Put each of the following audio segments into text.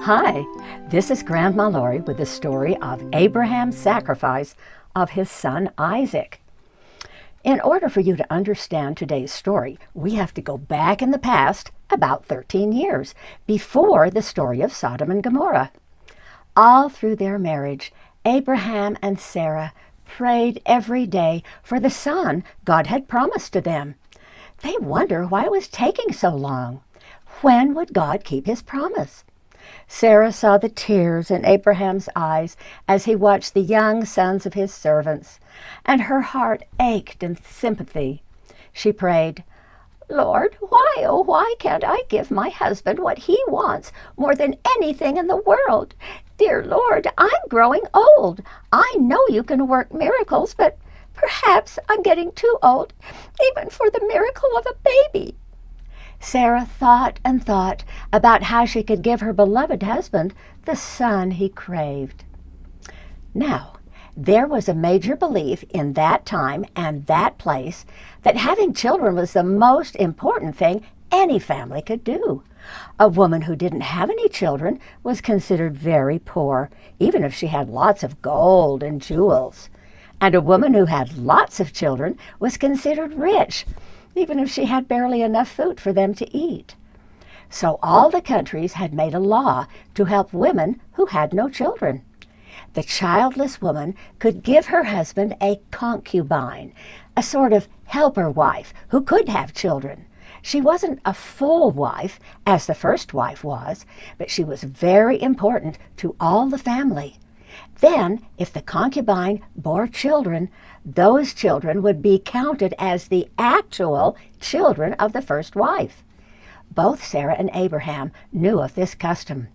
Hi, this is Grandma Lorie with the story of Abraham's sacrifice of his son Isaac. In order for you to understand today's story, we have to go back in the past about 13 years, before the story of Sodom and Gomorrah. All through their marriage, Abraham and Sarah prayed every day for the son God had promised to them. They wonder why it was taking so long. When would God keep his promise? Sarah saw the tears in Abraham's eyes as he watched the young sons of his servants, and her heart ached in sympathy. She prayed, "Lord, why, oh, why can't I give my husband what he wants more than anything in the world? Dear Lord, I'm growing old. I know you can work miracles, but perhaps I'm getting too old, even for the miracle of a baby." Sarah thought and thought about how she could give her beloved husband the son he craved. Now, there was a major belief in that time and that place that having children was the most important thing any family could do. A woman who didn't have any children was considered very poor, even if she had lots of gold and jewels. And a woman who had lots of children was considered rich, even if she had barely enough food for them to eat. So all the countries had made a law to help women who had no children. The childless woman could give her husband a concubine, a sort of helper wife who could have children. She wasn't a full wife, as the first wife was, but she was very important to all the family. Then, if the concubine bore children, those children would be counted as the actual children of the first wife. Both Sarah and Abraham knew of this custom,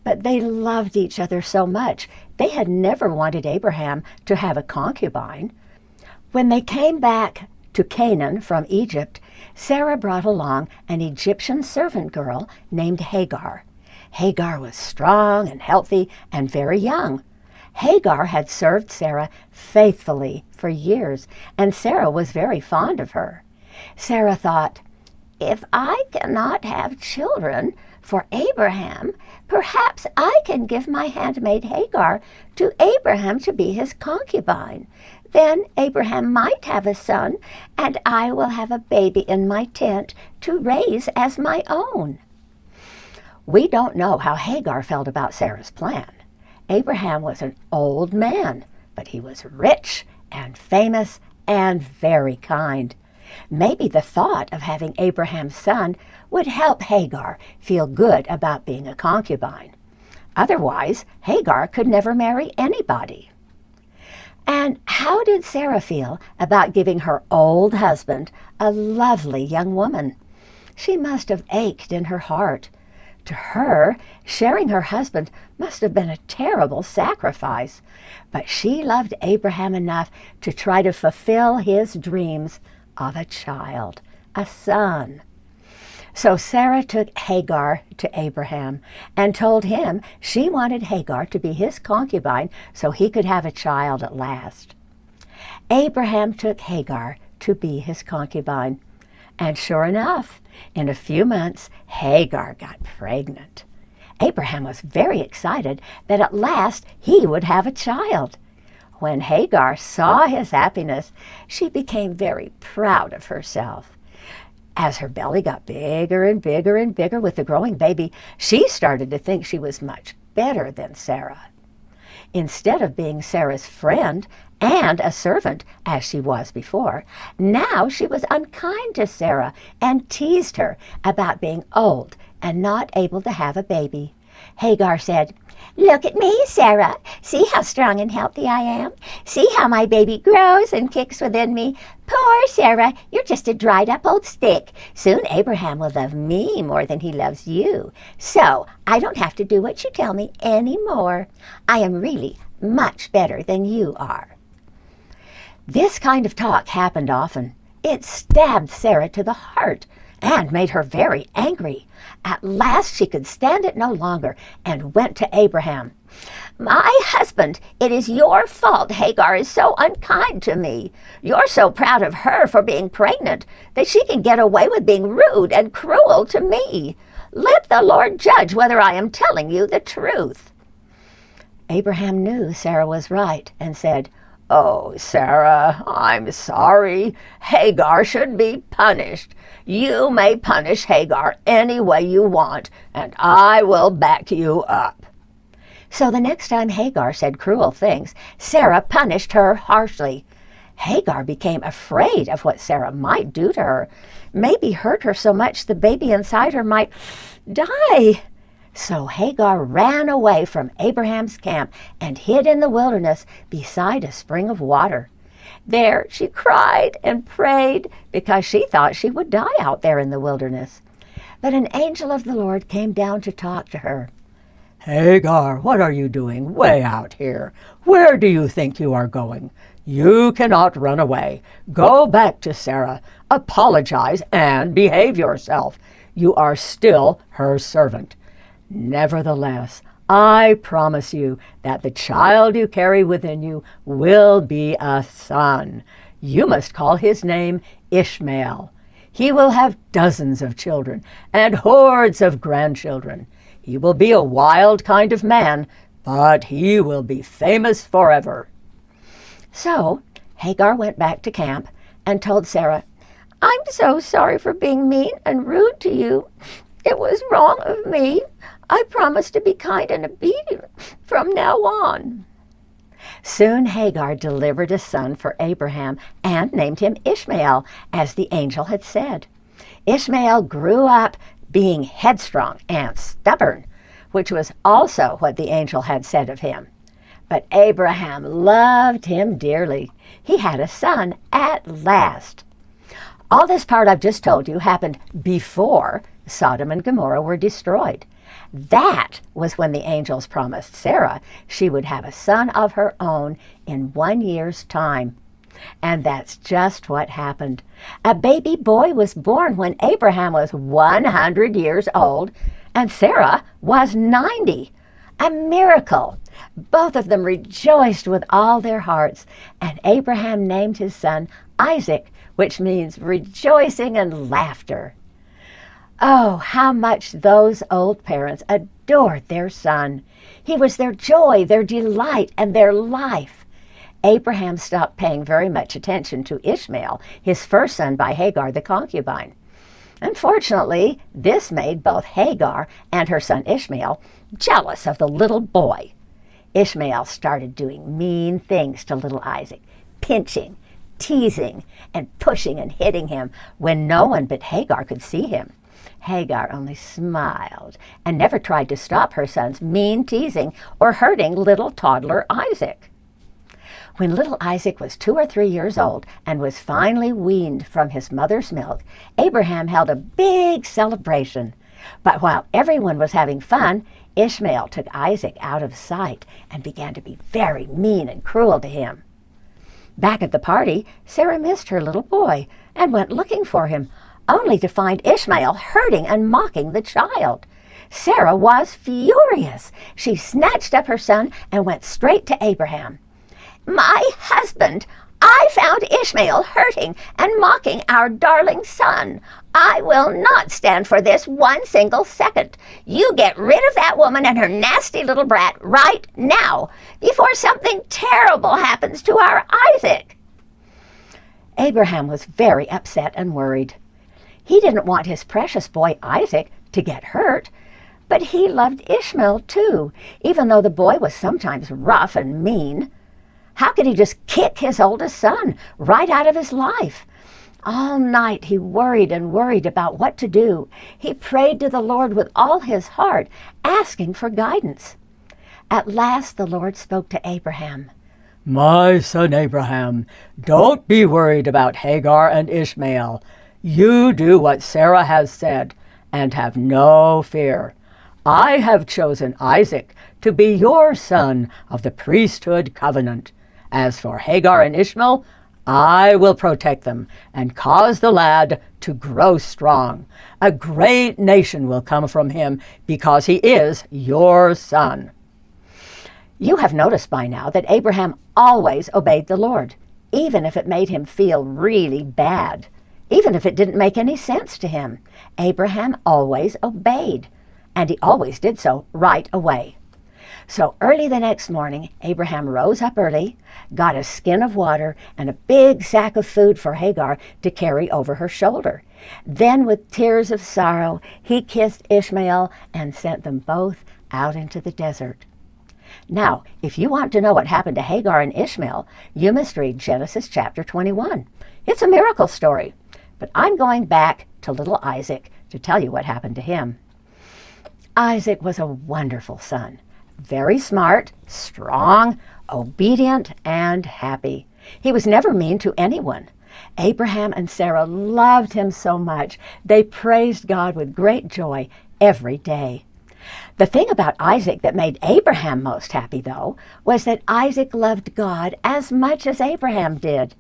but they loved each other so much they had never wanted Abraham to have a concubine. When they came back to Canaan from Egypt, Sarah brought along an Egyptian servant girl named Hagar. Hagar was strong and healthy and very young. Hagar had served Sarah faithfully for years, and Sarah was very fond of her. Sarah thought, "If I cannot have children for Abraham, perhaps I can give my handmaid Hagar to Abraham to be his concubine. Then Abraham might have a son, and I will have a baby in my tent to raise as my own." We don't know how Hagar felt about Sarah's plan. Abraham was an old man, but he was rich and famous and very kind. Maybe the thought of having Abraham's son would help Hagar feel good about being a concubine. Otherwise, Hagar could never marry anybody. And how did Sarah feel about giving her old husband a lovely young woman? She must have ached in her heart. To her, sharing her husband must have been a terrible sacrifice, but she loved Abraham enough to try to fulfill his dreams of a child, a son. So Sarah took Hagar to Abraham and told him she wanted Hagar to be his concubine so he could have a child at last. Abraham took Hagar to be his concubine. And sure enough, in a few months, Hagar got pregnant. Abraham was very excited that at last he would have a child. When Hagar saw his happiness, she became very proud of herself. As her belly got bigger and bigger and bigger with the growing baby, she started to think she was much better than Sarah. Instead of being Sarah's friend and a servant, as she was before, now she was unkind to Sarah and teased her about being old and not able to have a baby. Hagar said, "Look at me, Sarah. See how strong and healthy I am? See how my baby grows and kicks within me? Poor Sarah, you're just a dried-up old stick. Soon Abraham will love me more than he loves you. So I don't have to do what you tell me anymore. I am really much better than you are." This kind of talk happened often. It stabbed Sarah to the heart and made her very angry. At last she could stand it no longer and went to Abraham. "My husband, it is your fault Hagar is so unkind to me. You're so proud of her for being pregnant that she can get away with being rude and cruel to me. Let the Lord judge whether I am telling you the truth." Abraham knew Sarah was right and said, "Oh, Sarah, I'm sorry. Hagar should be punished. You may punish Hagar any way you want, and I will back you up." So the next time Hagar said cruel things, Sarah punished her harshly. Hagar became afraid of what Sarah might do to her, maybe hurt her so much the baby inside her might die. So Hagar ran away from Abraham's camp and hid in the wilderness beside a spring of water. There she cried and prayed because she thought she would die out there in the wilderness. But an angel of the Lord came down to talk to her. "Hagar, what are you doing way out here? Where do you think you are going? You cannot run away. Go back to Sarah, apologize, and behave yourself. You are still her servant. Nevertheless, I promise you that the child you carry within you will be a son. You must call his name Ishmael. He will have dozens of children and hordes of grandchildren. He will be a wild kind of man, but he will be famous forever." So Hagar went back to camp and told Sarah, "I'm so sorry for being mean and rude to you. It was wrong of me. I promise to be kind and obedient from now on." Soon Hagar delivered a son for Abraham and named him Ishmael, as the angel had said. Ishmael grew up being headstrong and stubborn, which was also what the angel had said of him. But Abraham loved him dearly. He had a son at last. All this part I've just told you happened before Sodom and Gomorrah were destroyed. That was when the angels promised Sarah she would have a son of her own in 1 year's time. And that's just what happened. A baby boy was born when Abraham was 100 years old, and Sarah was 90. A miracle. Both of them rejoiced with all their hearts, and Abraham named his son Isaac, which means rejoicing and laughter. Oh, how much those old parents adored their son. He was their joy, their delight, and their life. Abraham stopped paying very much attention to Ishmael, his first son by Hagar the concubine. Unfortunately, this made both Hagar and her son Ishmael jealous of the little boy. Ishmael started doing mean things to little Isaac, pinching, teasing, and pushing and hitting him when no one but Hagar could see him. Hagar only smiled and never tried to stop her son's mean teasing or hurting little toddler Isaac. When little Isaac was 2 or 3 years old and was finally weaned from his mother's milk, Abraham held a big celebration. But while everyone was having fun, Ishmael took Isaac out of sight and began to be very mean and cruel to him. Back at the party, Sarah missed her little boy and went looking for him, only to find Ishmael hurting and mocking the child. Sarah was furious. She snatched up her son and went straight to Abraham. "My husband, I found Ishmael hurting and mocking our darling son. I will not stand for this 1 single second. You get rid of that woman and her nasty little brat right now, before something terrible happens to our Isaac." Abraham was very upset and worried. He didn't want his precious boy Isaac to get hurt, but he loved Ishmael too, even though the boy was sometimes rough and mean. How could he just kick his oldest son right out of his life? All night he worried and worried about what to do. He prayed to the Lord with all his heart, asking for guidance. At last the Lord spoke to Abraham. "My son Abraham, don't be worried about Hagar and Ishmael. You do what Sarah has said and have no fear. I have chosen Isaac to be your son of the priesthood covenant. As for Hagar and Ishmael, I will protect them and cause the lad to grow strong. A great nation will come from him because he is your son." You have noticed by now that Abraham always obeyed the Lord, even if it made him feel really bad. even if it didn't make any sense to him. Abraham always obeyed, and he always did so right away. So early the next morning, Abraham rose up early, got a skin of water and a big sack of food for Hagar to carry over her shoulder. Then with tears of sorrow, he kissed Ishmael and sent them both out into the desert. Now, if you want to know what happened to Hagar and Ishmael, you must read Genesis chapter 21. It's a miracle story, but I'm going back to little Isaac to tell you what happened to him. Isaac was a wonderful son. Very smart, strong, obedient, and happy. He was never mean to anyone. Abraham and Sarah loved him so much, they praised God with great joy every day. The thing about Isaac that made Abraham most happy, though, was that Isaac loved God as much as Abraham did.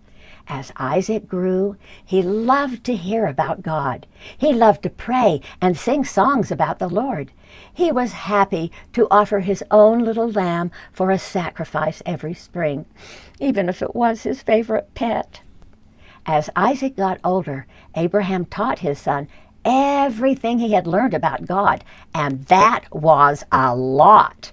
As Isaac grew, he loved to hear about God. He loved to pray and sing songs about the Lord. He was happy to offer his own little lamb for a sacrifice every spring, even if it was his favorite pet. As Isaac got older, Abraham taught his son everything he had learned about God, and that was a lot.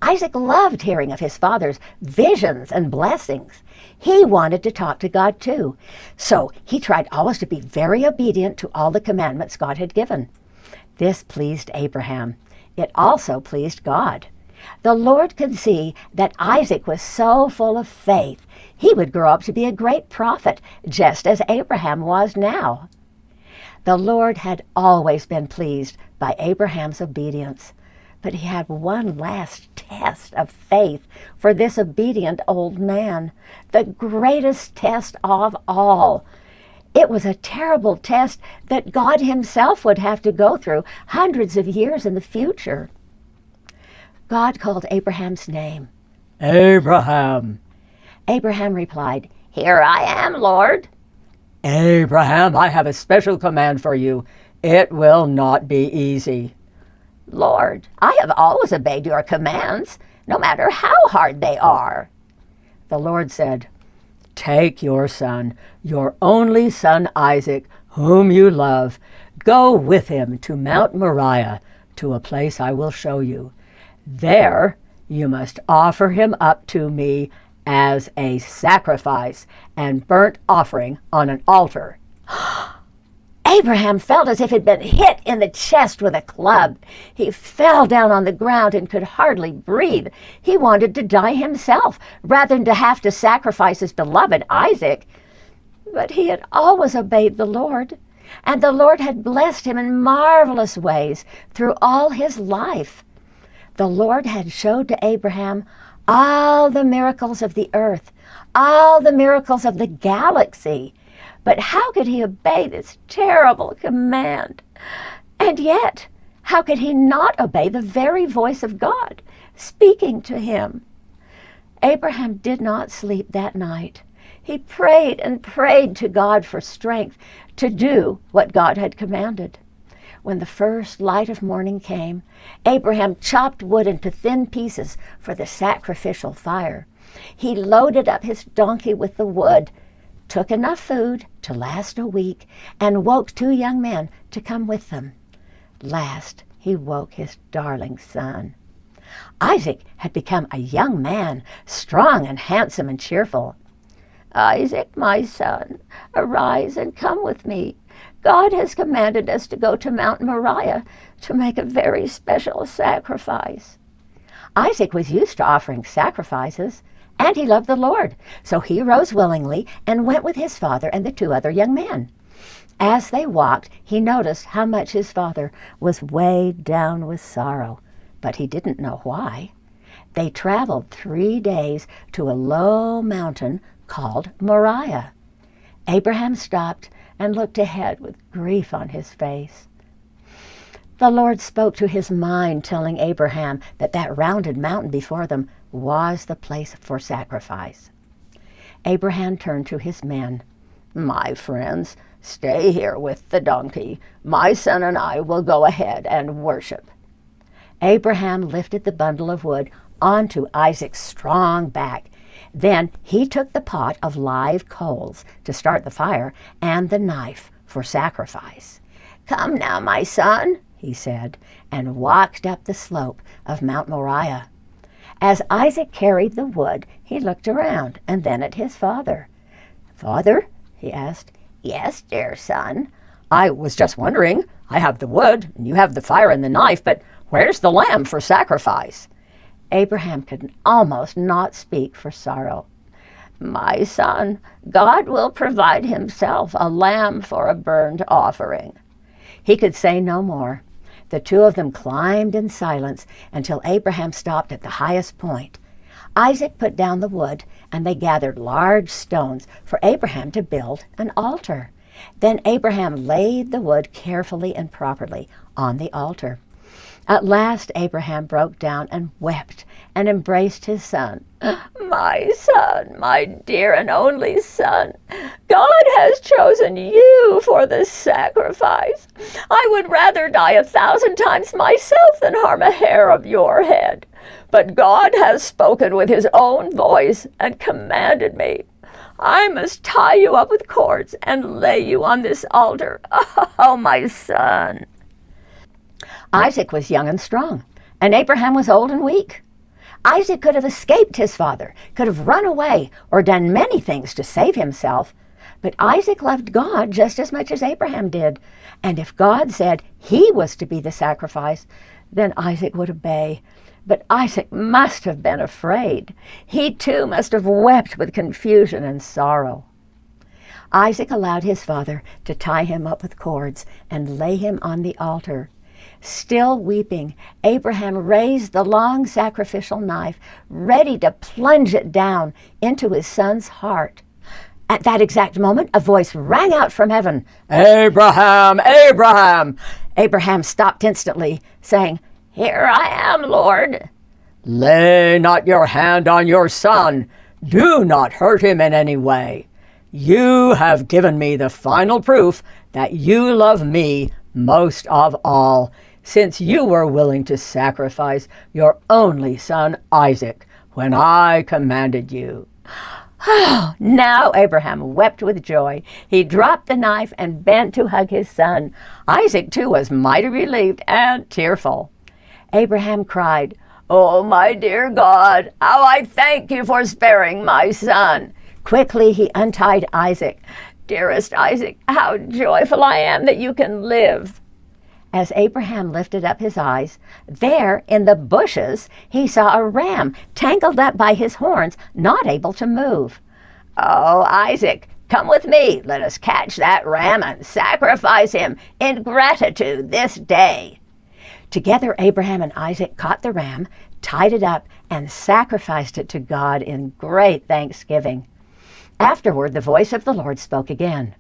Isaac loved hearing of his father's visions and blessings. He wanted to talk to God too, so he tried always to be very obedient to all the commandments God had given. This pleased Abraham. It also pleased God. The Lord could see that Isaac was so full of faith, he would grow up to be a great prophet, just as Abraham was now. The Lord had always been pleased by Abraham's obedience, but he had one last test of faith for this obedient old man, the greatest test of all. It was a terrible test that God himself would have to go through hundreds of years in the future. God called Abraham's name. "Abraham." Abraham replied, "Here I am, Lord." "Abraham, I have a special command for you. It will not be easy." "Lord, I have always obeyed your commands, no matter how hard they are." The Lord said, "Take your son, your only son Isaac, whom you love. Go with him to Mount Moriah, to a place I will show you. There you must offer him up to me as a sacrifice and burnt offering on an altar." Abraham felt as if he'd been hit in the chest with a club. He fell down on the ground and could hardly breathe. He wanted to die himself rather than to have to sacrifice his beloved Isaac. But he had always obeyed the Lord, and the Lord had blessed him in marvelous ways through all his life. The Lord had showed to Abraham all the miracles of the earth, all the miracles of the galaxy. But how could he obey this terrible command? And yet, how could he not obey the very voice of God speaking to him? Abraham did not sleep that night. He prayed and prayed to God for strength to do what God had commanded. When the first light of morning came, Abraham chopped wood into thin pieces for the sacrificial fire. He loaded up his donkey with the wood, took enough food to last a week, and woke 2 young men to come with them. Last, he woke his darling son. Isaac had become a young man, strong and handsome and cheerful. "Isaac, my son, arise and come with me. God has commanded us to go to Mount Moriah to make a very special sacrifice." Isaac was used to offering sacrifices, and he loved the Lord, so he rose willingly and went with his father and the 2 other young men. As they walked, he noticed how much his father was weighed down with sorrow, but he didn't know why. They traveled 3 days to a low mountain called Moriah. Abraham stopped and looked ahead with grief on his face. The Lord spoke to his mind, telling Abraham that that rounded mountain before them was the place for sacrifice. Abraham turned to his men. "My friends, stay here with the donkey. My son and I will go ahead and worship." Abraham lifted the bundle of wood onto Isaac's strong back. Then he took the pot of live coals to start the fire and the knife for sacrifice. "Come now, my son," he said, and walked up the slope of Mount Moriah. As Isaac carried the wood, he looked around and then at his father. "Father?" he asked. "Yes, dear son." "I was just wondering. I have the wood, and you have the fire and the knife, but where's the lamb for sacrifice?" Abraham could almost not speak for sorrow. "My son, God will provide himself a lamb for a burnt offering." He could say no more. The two of them climbed in silence until Abraham stopped at the highest point. Isaac put down the wood, and they gathered large stones for Abraham to build an altar. Then Abraham laid the wood carefully and properly on the altar. At last Abraham broke down and wept and embraced his son. "My son, my dear and only son, God has chosen you for the sacrifice. I would rather die 1,000 times myself than harm a hair of your head. But God has spoken with his own voice and commanded me. I must tie you up with cords and lay you on this altar. Oh, my son." Isaac was young and strong, and Abraham was old and weak. Isaac could have escaped his father, could have run away, or done many things to save himself. But Isaac loved God just as much as Abraham did, and if God said he was to be the sacrifice, then Isaac would obey. But Isaac must have been afraid. He too must have wept with confusion and sorrow. Isaac allowed his father to tie him up with cords and lay him on the altar. Still weeping, Abraham raised the long sacrificial knife, ready to plunge it down into his son's heart. At that exact moment, a voice rang out from heaven. "Abraham! Abraham!" Abraham stopped instantly, saying, "Here I am, Lord." "Lay not your hand on your son. Do not hurt him in any way. You have given me the final proof that you love me most of all, since you were willing to sacrifice your only son Isaac when I commanded you." Now Abraham wept with joy. He dropped the knife and bent to hug his son. Isaac too was mighty relieved and tearful. Abraham cried, "Oh, my dear God, how I thank you for sparing my son." Quickly he untied Isaac. "Dearest Isaac, how joyful I am that you can live." As Abraham lifted up his eyes, there in the bushes he saw a ram tangled up by his horns, not able to move. "Oh, Isaac, come with me. Let us catch that ram and sacrifice him in gratitude this day." Together Abraham and Isaac caught the ram, tied it up, and sacrificed it to God in great thanksgiving. Afterward the voice of the Lord spoke again.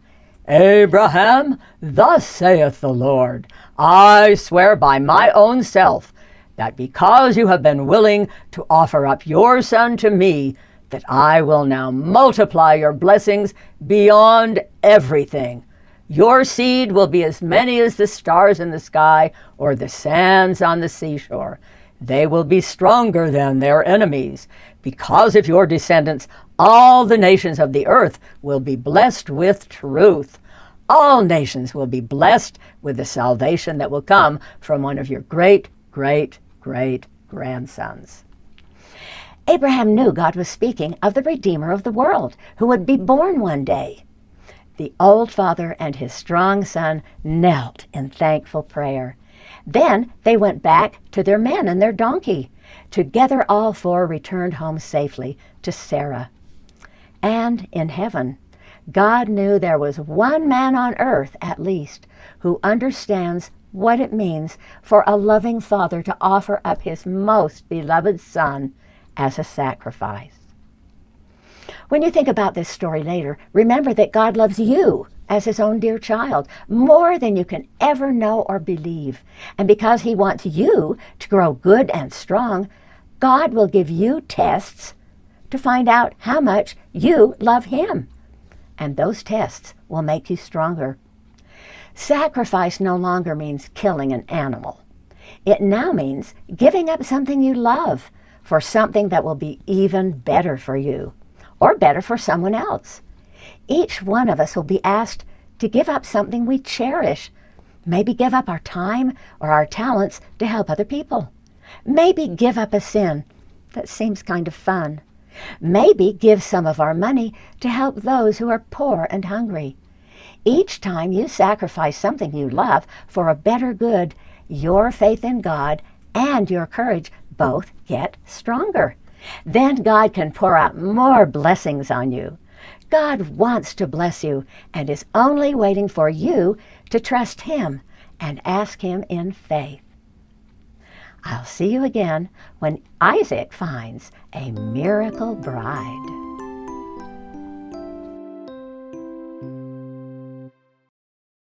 "Abraham, thus saith the Lord, I swear by my own self, that because you have been willing to offer up your son to me, that I will now multiply your blessings beyond everything. Your seed will be as many as the stars in the sky or the sands on the seashore. They will be stronger than their enemies. Because of your descendants, all the nations of the earth will be blessed with truth. All nations will be blessed with the salvation that will come from one of your great, great, great grandsons." Abraham knew God was speaking of the Redeemer of the world, who would be born one day. The old father and his strong son knelt in thankful prayer. Then they went back to their men and their donkey. Together all four returned home safely to Sarah. And in heaven, God knew there was one man on earth, at least, who understands what it means for a loving father to offer up his most beloved son as a sacrifice. When you think about this story later, remember that God loves you as his own dear child, more than you can ever know or believe. And because he wants you to grow good and strong, God will give you tests to find out how much you love him. And those tests will make you stronger. Sacrifice no longer means killing an animal. It now means giving up something you love for something that will be even better for you. or better for someone else. Each one of us will be asked to give up something we cherish. Maybe give up our time or our talents to help other people. Maybe give up a sin that seems kind of fun. Maybe give some of our money to help those who are poor and hungry. Each time you sacrifice something you love for a better good, your faith in God and your courage both get stronger. Then God can pour out more blessings on you. God wants to bless you and is only waiting for you to trust Him and ask Him in faith. I'll see you again when Isaac finds a miracle bride.